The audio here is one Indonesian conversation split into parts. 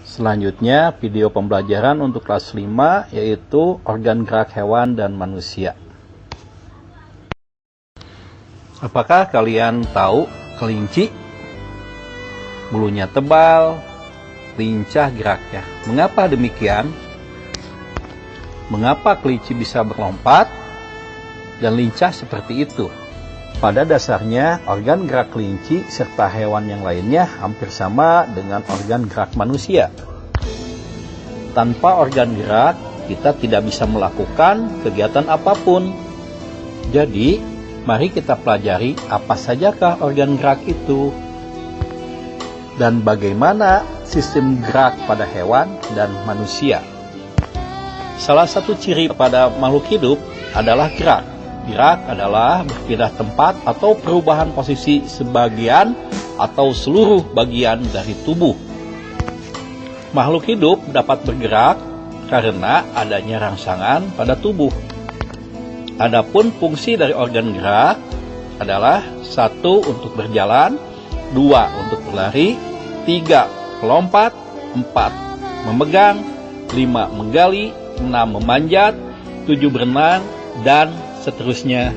Selanjutnya, video pembelajaran untuk kelas 5, yaitu organ gerak hewan dan manusia. Apakah kalian tahu kelinci? Bulunya tebal, lincah geraknya. Mengapa demikian? Mengapa kelinci bisa berlompat dan lincah seperti itu? Pada dasarnya, organ gerak kelinci serta hewan yang lainnya hampir sama dengan organ gerak manusia. Tanpa organ gerak, kita tidak bisa melakukan kegiatan apapun. Jadi, mari kita pelajari apa sajakah organ gerak itu dan bagaimana sistem gerak pada hewan dan manusia. Salah satu ciri pada makhluk hidup adalah gerak. Gerak adalah berpindah tempat atau perubahan posisi sebagian atau seluruh bagian dari tubuh. Makhluk hidup dapat bergerak karena adanya rangsangan pada tubuh. Adapun fungsi dari organ gerak adalah 1 untuk berjalan, 2 untuk berlari, 3 melompat, 4 memegang, 5 menggali, 6 memanjat, 7 berenang, dan seterusnya.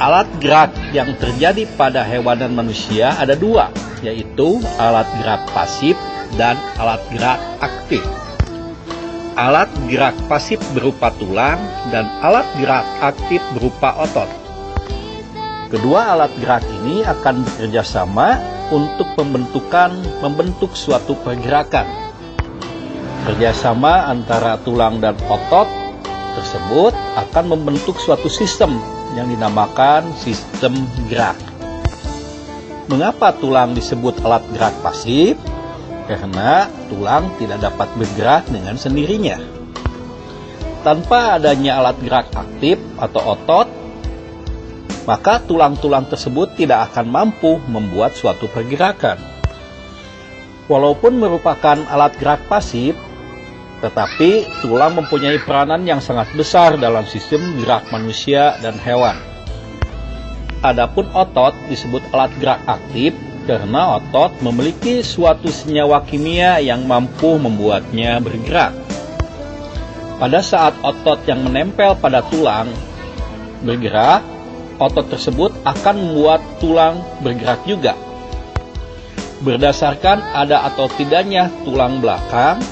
Alat gerak yang terjadi pada hewan dan manusia ada 2, yaitu alat gerak pasif dan alat gerak aktif. Alat gerak pasif berupa tulang dan alat gerak aktif berupa otot. Kedua alat gerak ini akan bekerja sama untuk membentuk suatu pergerakan. Kerjasama antara tulang dan otot tersebut akan membentuk suatu sistem yang dinamakan sistem gerak. Mengapa tulang disebut alat gerak pasif? Karena tulang tidak dapat bergerak dengan sendirinya. Tanpa adanya alat gerak aktif atau otot, maka tulang-tulang tersebut tidak akan mampu membuat suatu pergerakan. Walaupun merupakan alat gerak pasif, tetapi tulang mempunyai peranan yang sangat besar dalam sistem gerak manusia dan hewan. Adapun otot disebut alat gerak aktif karena otot memiliki suatu senyawa kimia yang mampu membuatnya bergerak. Pada saat otot yang menempel pada tulang bergerak, otot tersebut akan membuat tulang bergerak juga. Berdasarkan ada atau tidaknya tulang belakang,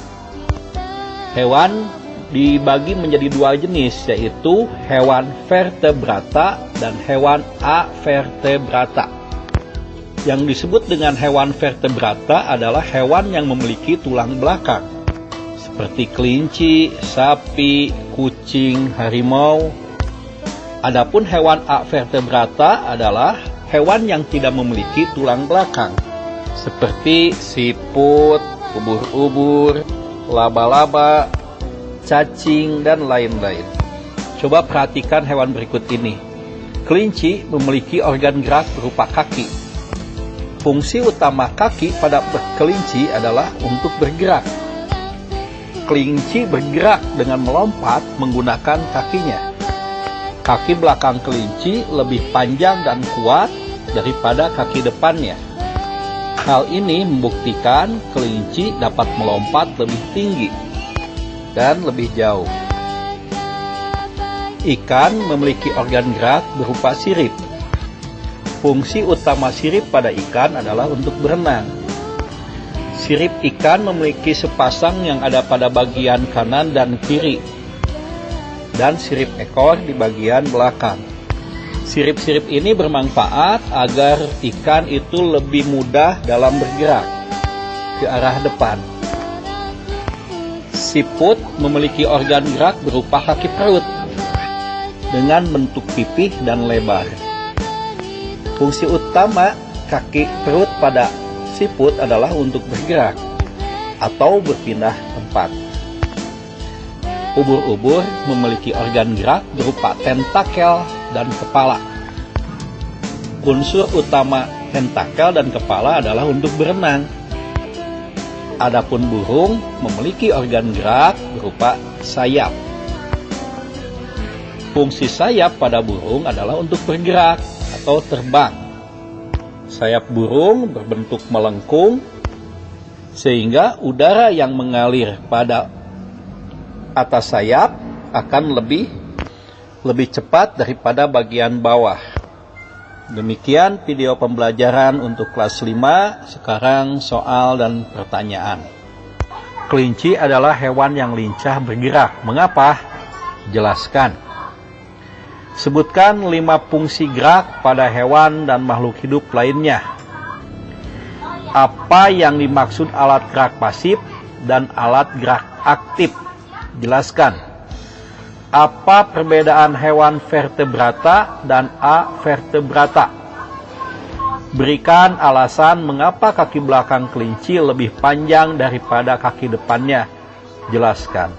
hewan dibagi menjadi 2 jenis, yaitu hewan vertebrata dan hewan avertebrata. Yang disebut dengan hewan vertebrata adalah hewan yang memiliki tulang belakang, seperti kelinci, sapi, kucing, harimau. Adapun hewan avertebrata adalah hewan yang tidak memiliki tulang belakang, seperti siput, ubur-ubur, laba-laba, cacing, dan lain-lain. Coba perhatikan hewan berikut ini. Kelinci memiliki organ gerak berupa kaki. Fungsi utama kaki pada kelinci adalah untuk bergerak. Kelinci bergerak dengan melompat menggunakan kakinya. Kaki belakang kelinci lebih panjang dan kuat daripada kaki depannya. Hal ini membuktikan kelinci dapat melompat lebih tinggi dan lebih jauh. Ikan memiliki organ gerak berupa sirip. Fungsi utama sirip pada ikan adalah untuk berenang. Sirip ikan memiliki sepasang yang ada pada bagian kanan dan kiri, dan sirip ekor di bagian belakang. Sirip-sirip ini bermanfaat agar ikan itu lebih mudah dalam bergerak ke arah depan. Siput memiliki organ gerak berupa kaki perut dengan bentuk pipih dan lebar. Fungsi utama kaki perut pada siput adalah untuk bergerak atau berpindah tempat. Ubur-ubur memiliki organ gerak berupa tentakel dan kepala. Unsur utama tentakel dan kepala adalah untuk berenang. Adapun burung memiliki organ gerak berupa sayap. Fungsi sayap pada burung adalah untuk bergerak atau terbang. Sayap burung berbentuk melengkung sehingga udara yang mengalir pada atas sayap akan lebih cepat daripada bagian bawah. Demikian video pembelajaran untuk kelas 5. Sekarang soal dan pertanyaan. Kelinci adalah hewan yang lincah bergerak. Mengapa? Jelaskan. Sebutkan 5 fungsi gerak pada hewan dan makhluk hidup lainnya. Apa yang dimaksud alat gerak pasif dan alat gerak aktif? Jelaskan. Apa perbedaan hewan vertebrata dan avertebrata? Berikan alasan mengapa kaki belakang kelinci lebih panjang daripada kaki depannya. Jelaskan.